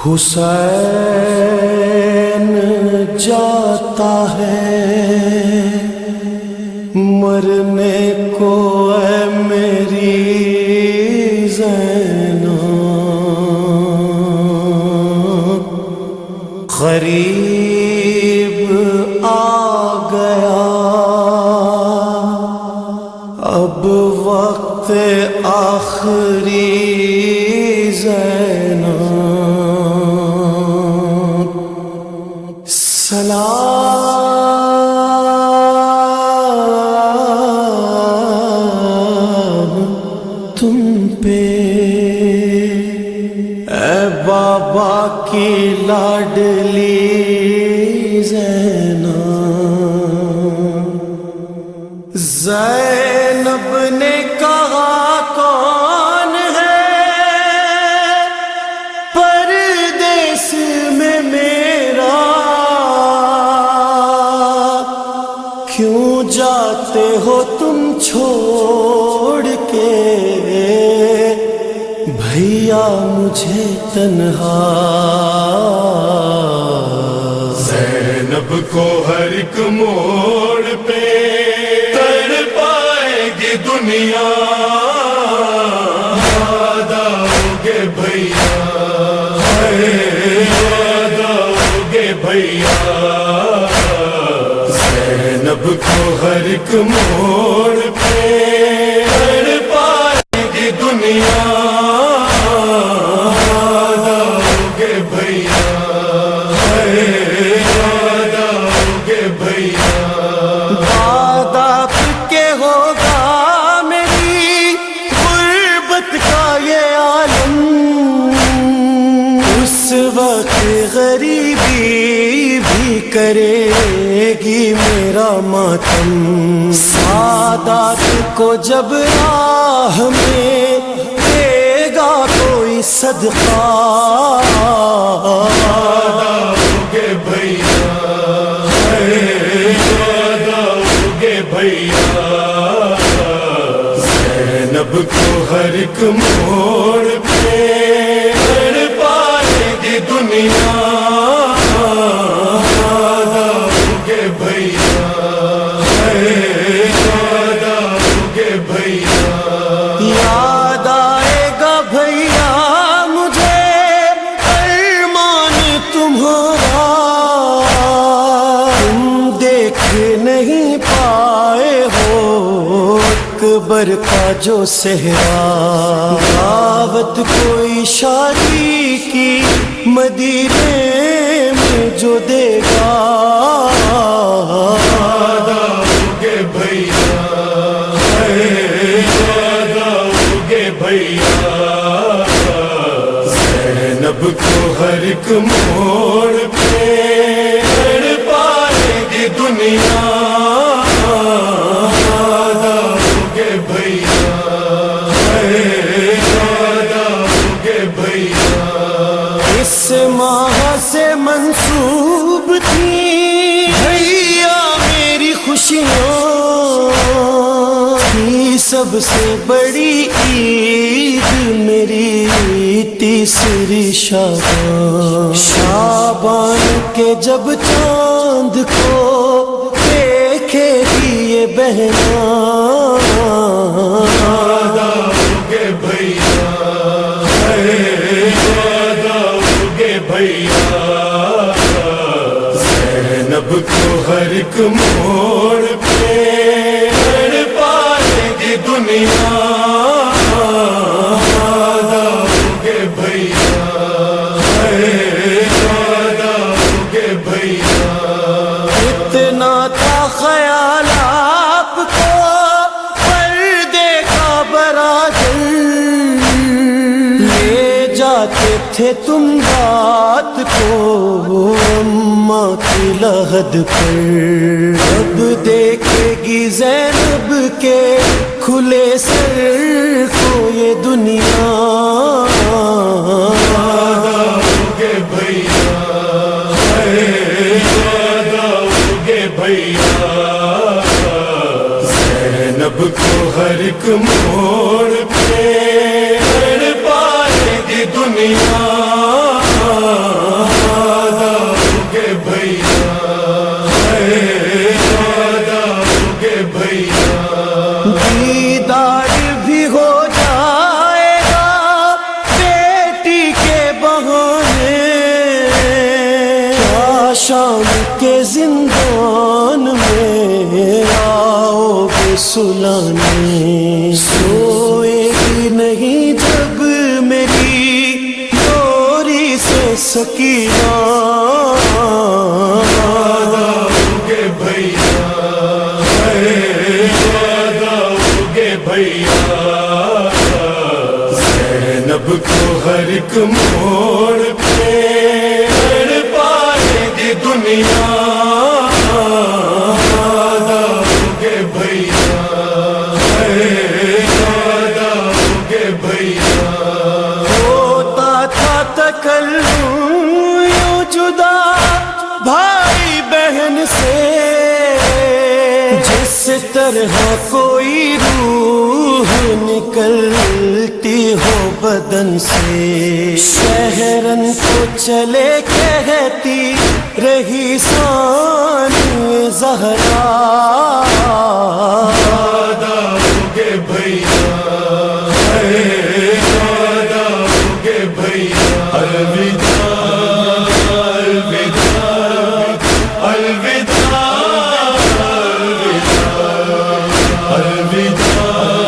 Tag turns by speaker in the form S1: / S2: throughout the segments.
S1: حسین جاتا ہے مرنے کو اے میری زینب، قریب آ گیا اب وقت آخری زینب، سلام تم پہ اے بابا کی لاڈلی زینب۔ زینب نے کہا کون ہے پردیس میں میرا، کیوں جاتے ہو تم چھوڑ کے بھیا مجھے تنہا۔
S2: زینب کو ہر ایک موڑ پہ تڑپائے گی دنیا، یاد آؤ گے بھیا، یاد آؤ گے بھیا۔ زینب کو ہر ایک موڑ پہ تڑپائے گی دنیا، یاد آؤ گے بھیا، یاد آؤ گے بھیا۔
S1: بعد آپ کے ہوگا میری غربت کا یہ عالم، اس وقت غریبی بھی کرے گی میرا ماتم۔ سادات کو جب راہ میں دے گا کوئی صدقہ،
S2: یاد آؤ گے بھیا، یاد آؤ گے بھیا۔ زینب کو ہر ایک موڑ پہ تڑپائے گی دنیا، یاد آؤ گے بھیا، یاد آؤ گے بھیا۔
S1: یاد آئے گا بھیا مجھے ارمان تمہارا، تم دیکھ نہیں پائے ہو اکبر کا جو صحرا، دعوت کوئی شادی کی مدینے میں جو دے گا،
S2: یاد آؤ گے بھیا، یاد آؤ گے بھیا۔ زینب کو ہر ایک موڑ پہ تڑپائے گی دنیا، یاد آؤ گے بھیا، یاد آؤ گے بھیا۔
S1: اس ماہ سے منسوب تھی بھیا میری خوشیاں، تھی سب سے بڑی عید میری تیسری شابان، شابان کے جب چاند کو دیکھے گی یہ بہنا،
S2: یاد آؤ گے بھیا، یاد آؤ گے بھیا۔ زینب کو ہر ایک موڑ پہ تڑپائے گی دنیا، یاد آؤ گے بھیا، یاد آؤ گے بھیا۔
S1: اتنا تھا خیال آپ کو پردے کا برادر، لے جاتے تھے تم بات کو اماں کی لحد پر، اب دیکھے گی زینب کے کھلے سر کو یہ دنیا،
S2: یاد آؤ گے بھیا، یاد آؤ گے بھیا۔ زینب کو ہر ایک موڑ پہ تڑپائے گی دنیا،
S1: شام کے زندان میں آؤ گے سلانے، سوئے گی نہیں جب میری ڈوری سے سکینہ،
S2: یاد آؤگے بھیا، یاد آؤگے بھیا، زینب کو ہر ایک موڑ پہ تڑ پائے گی دنیا، یاد آؤگے بھیا، یاد آؤگے بھیا،
S1: ہوتا تھا تکلم یوں جدا بھائی بہن سے، جس طرح کوئی روح نکلتی ہو بدن سے، شہرن کو چلے کہتی رہی ثانی زہرا،
S2: یاد آؤگے بھیا، یاد آؤگے بھیا، الوداع الوداع الوداع الوداع الوداع الوداع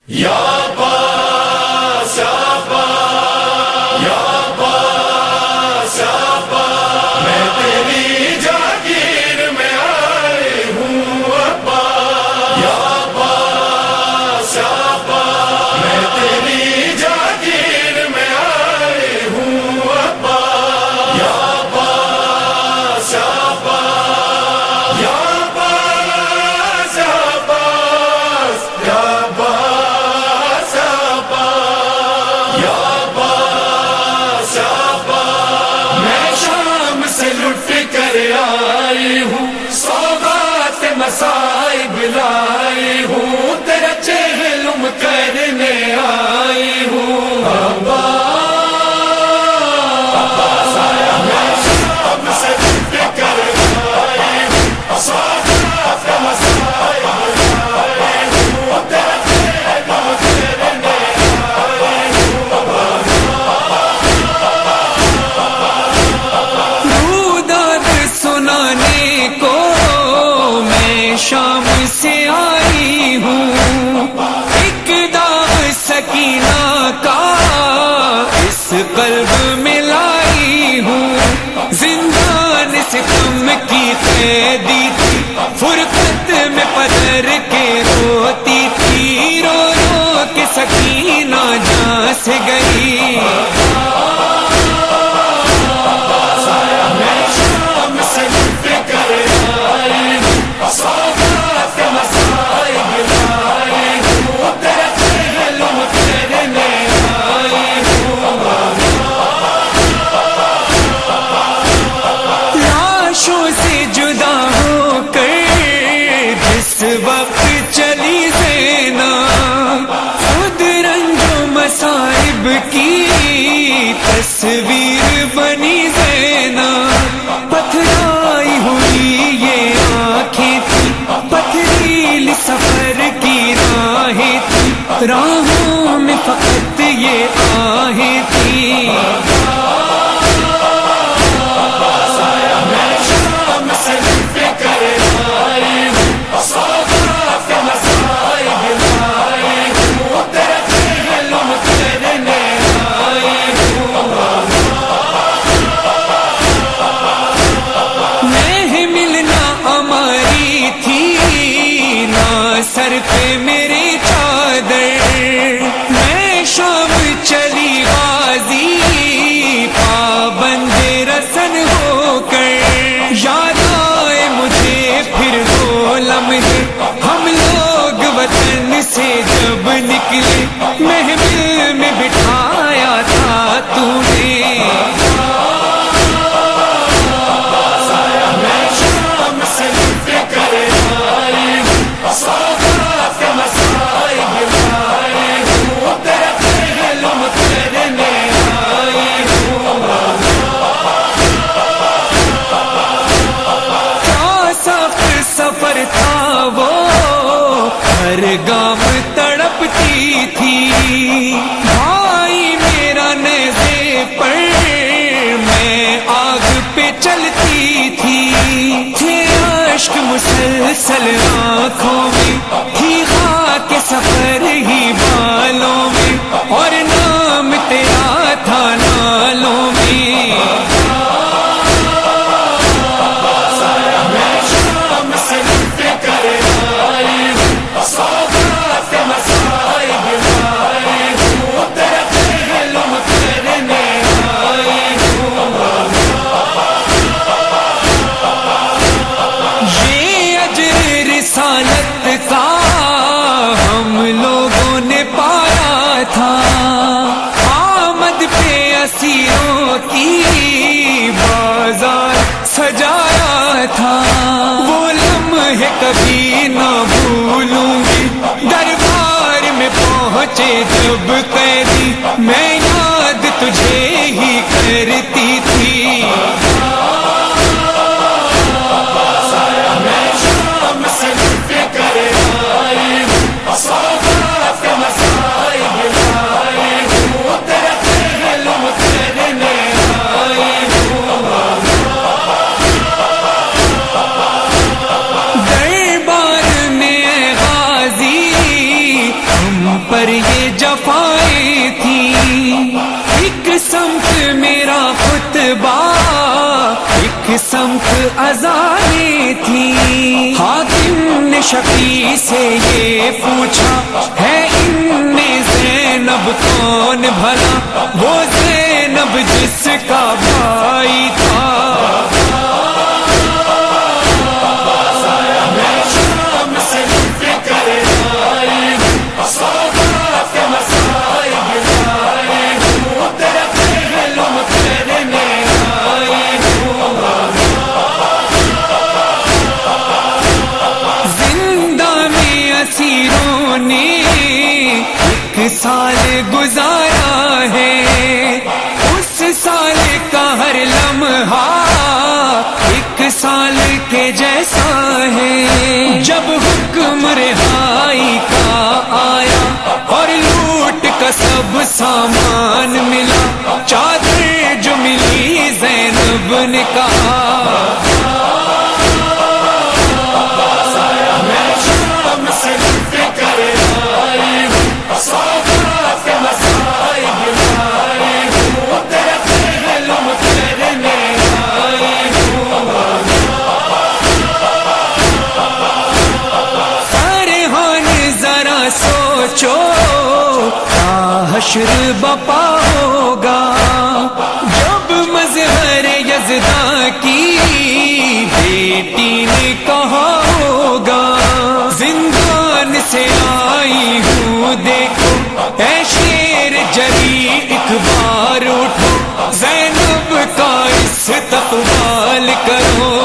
S2: یا عباس یا عباس یا عباس یا عباس، میں تیری جاگیر میں آئی ہوں عباس، یا عباس یا عباس، میں تیری جاگیر میں آئی ہوں عباس، یا عباس یا عباس، یا عباس یا عباس، یا عباس آئی ہوں، سوغات مصائب لائی ہوں، تیرا چہلم کرنے آئی ہوں، عباس آیا میں شام سے لٹ کر آئی ہوں، سوغات مصائب لائی ہوں، تیرا چہلم کرنے آئی ہوں،
S3: سنانے کو میں شام سے آئی ہوں، ایک دام سکینہ کا اس قلب میں لائی ہوں، زندان ستم کی قیدی تھی، فرقت میں پدر کے روتی تھی، رو رو کے سکینہ جاں سے گئی، سے جدا ہو کر جس وقت چلی زینب، خود رنج و مصائب کی تصویر بنی زینب، پتھرائی ہوئی یہ آنکھیں تھی، پتھریلی سفر کی راہیں تھی، راہوں میں فقط یہ آہیں تھی، سر پہ میری چادر، میں شام چلی غازی چلتی تھی، بھائی میرا نیزے پر میں آگ پہ چلتی تھی، تھے اشک مسلسل آنکھوں میں، تھی خاک سفر ہی بالوں میں، اور نام تیرا تھا نالوں میں۔ یہ اجر رسالت کا ہم لوگوں نے پایا تھا، آمد پہ اسیروں کی بازار سجایا تھا، وہ لمحے کبھی نہ بھولوں گی، دربار میں پہنچے جب قیدی میں یاد تجھے ہی کرتی تھی۔ پر یہ جفائیں تھیں، ایک سمت میرا خطبہ ایک سمت اذانیں تھیں، حاکم نے شفیع سے یہ پوچھا ہے ان میں زینب کون بھلا، وہ زینب جس کا بھائی تھا۔ اسیروں نے ایک سال گزارا ہے، اس سال کا ہر لمحہ ایک سال کے جیسا ہے، جب حکم رہائی کا آیا اور لوٹ کا سب سامان ملا، چادر جو ملی زینب نے کہا سوچو حشر بپا ہوگا، جب مظہر یزداں کی بیٹی نے کہا ہوگا، زندان سے آئی ہوں دیکھو اے شیر جری ایک بار اٹھو، زینب کا استقبال کرو۔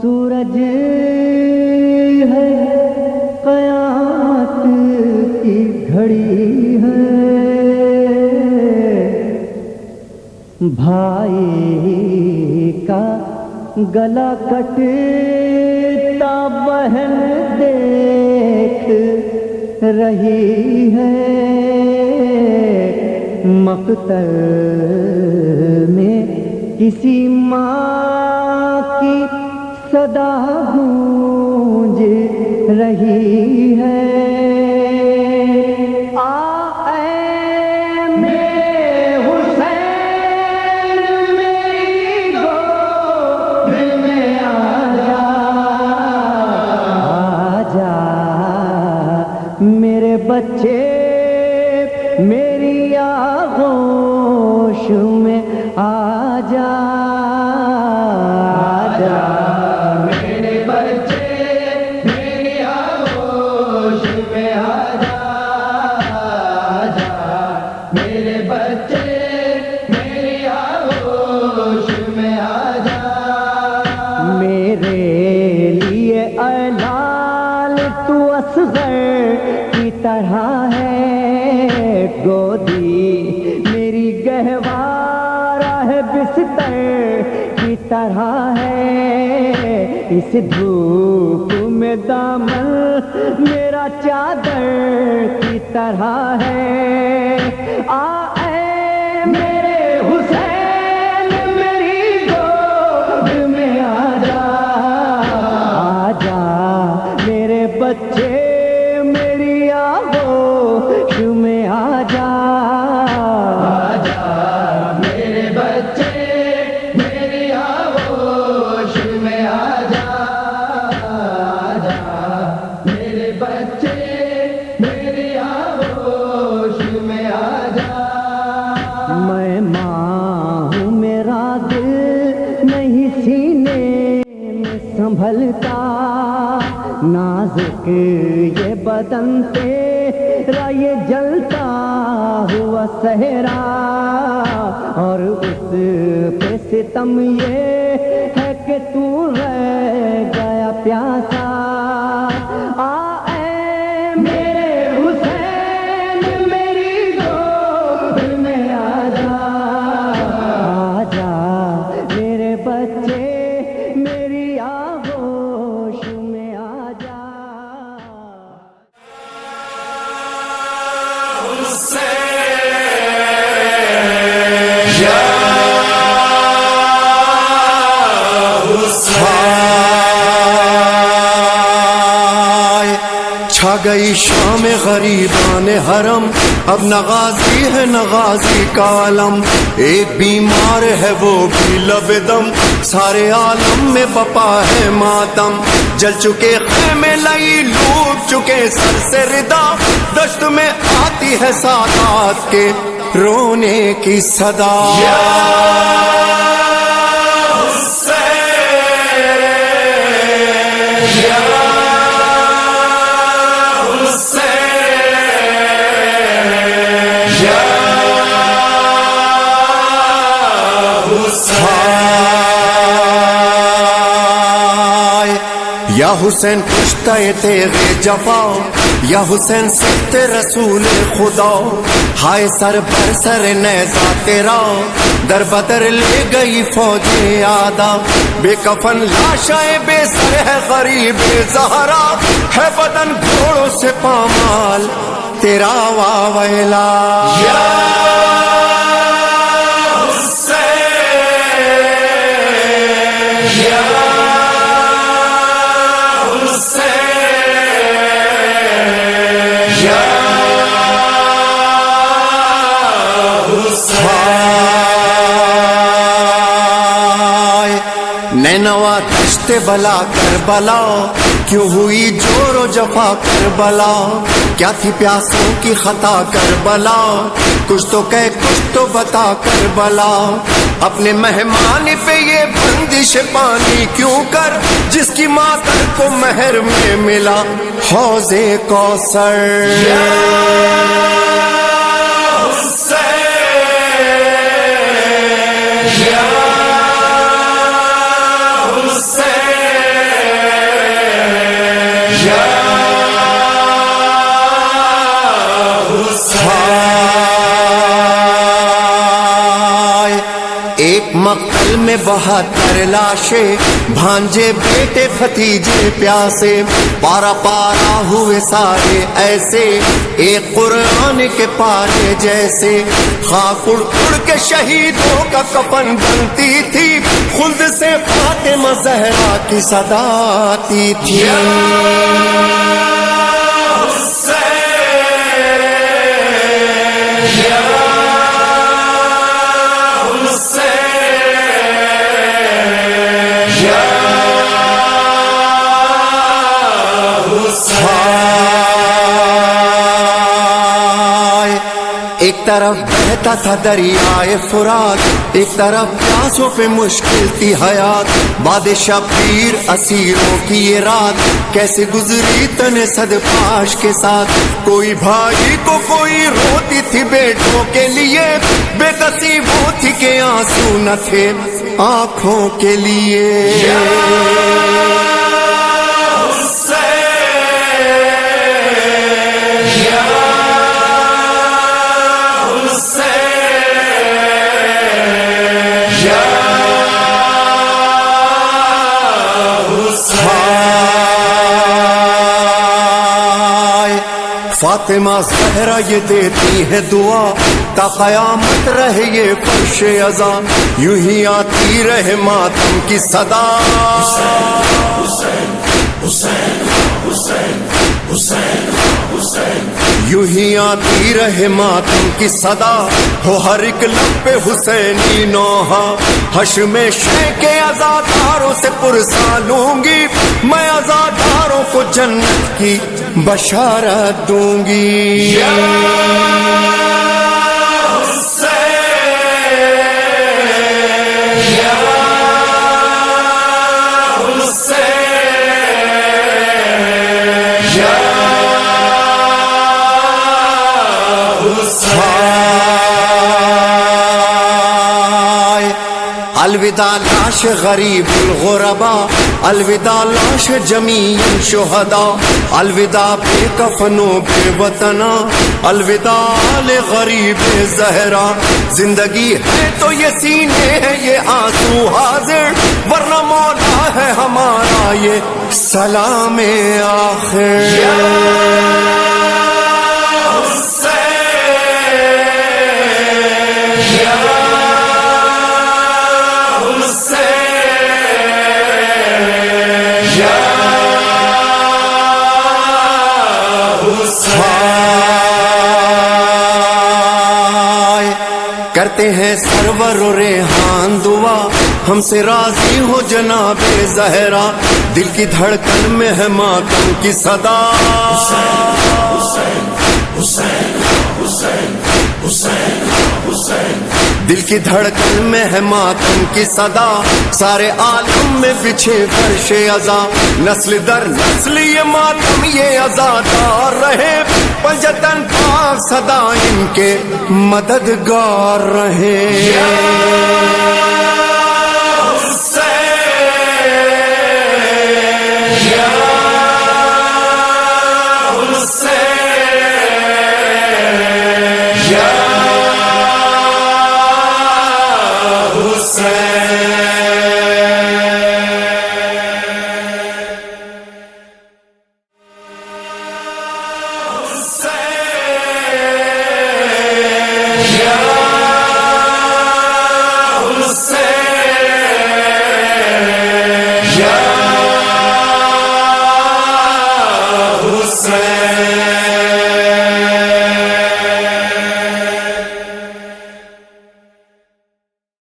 S1: سورج ہے قیامت کی گھڑی ہے، بھائی کا گلا کٹتا بہن دیکھ رہی ہے، مقتل میں کسی ماں کی صدا گونج رہی ہے، میرے بچے میری آنکھوں گہوارہ ہے بستر کی طرح ہے، اس دھوپ میں دامن میرا چادر کی طرح ہے۔ اے میرے حسین میری گود میں آ جا میرے بچے میری آغوش میں آ جا میرے بچے میری آغوش میں آ جا میرے بچے میری آغوش میں آ جا۔ میں ماں ہوں میرا دل نہیں سینے میں سنبھلتا، نازک یہ بدن تیرا یہ جلتا ہوا صحرا، اور اس پہ ستم یہ ہے کہ تو رہ گیا پیاسا۔ اے میرے حسین میری گود میں آ جا میرے بچے میری آغوش میں آ جا۔
S4: چھا گئی شام غریبان حرم، اب نغازی ہے نغازی کا علم، ایک بیمار ہے وہ بھی لب دم، سارے عالم میں بپا ہے ماتم، جل چکے خیمے لئی لوٹ چکے سر سے ردا، دشت میں آتی ہے سادات کے رونے کی صدا۔ یا حسین کشتہ تیغ جفا، یا حسین سخت رسول خدا، ہائے سر پر سر نیزہ تیرا، در بدر لے گئی فوج آدھا، بے کفن لاشائیں بے سر ہے غریب زہرا، ہے بدن گھوڑوں سے پامال تیرا واویلا۔ نینوا دشت بلا کربلا، کیوں ہوئی جور و جفا کربلا، کیا تھی پیاسوں کی خطا کربلا، کچھ تو کہہ کچھ تو بتا کربلا، اپنے مہمان پہ یہ بندش پانی کیوں کر، جس کی ماتر کو مہر میں ملا حوض کوثر۔ ایک مقتل میں 72 لاشیں، بھانجے بیٹے بھتیجے پیاسے، پارا پارا ہوئے سارے ایسے، ایک قرآن کے پارے جیسے، خاک اڑ اڑ کے شہیدوں کا کفن بنتی تھی، خلد سے فاطمہ زہرا کی صدا آتی تھی۔ ایک طرف بہتا تھا دریائے فرات، ایک طرف پیاسوں پہ مشکل تھی حیات، بادشاہ پیر اسیروں کی یہ رات کیسے گزری تن صد پاش کے ساتھ، کوئی بھائی کو کوئی روتی تھی بیٹوں کے لیے، بے کسی وہ تھی کہ آنسو نہ تھے آنکھوں کے لیے۔ فاطمہ زہرا یہ دیتی ہے دعا تا قیامت رہے یہ فرش ازاں یوں ہی آتی رہے ماتم کی صدا یوں ہی آتی رہے ماتم کی صدا ہو ہر ایک لب پہ حسینی نوحہ حشر میں شے کے عزاداروں سے پرسا لوں گی میں عزاداروں کو جنت کی بشارت دوں گی الوداع لاش غریب الغربا الوداع لاش جمیع شہداء الوداع بے کفن و بے وطنا الوداع لغریب زہرا زندگی ہے تو یہ سینے ہے یہ آنسو حاضر ورنہ مولا ہے ہمارا یہ سلام آخر کرتے ہیں سرور و ریحان دعا ہم سے راضی ہو جناب زہرا دل کی دھڑکن میں ہے ماتم کی صدا دل کی دھڑکن میں ہے ماتم کی صدا سارے عالم میں بچھے فرش ازاں نسل در نسل یہ ماتم یہ عزادار رہے پنجتن پاک صدا ان کے مددگار رہے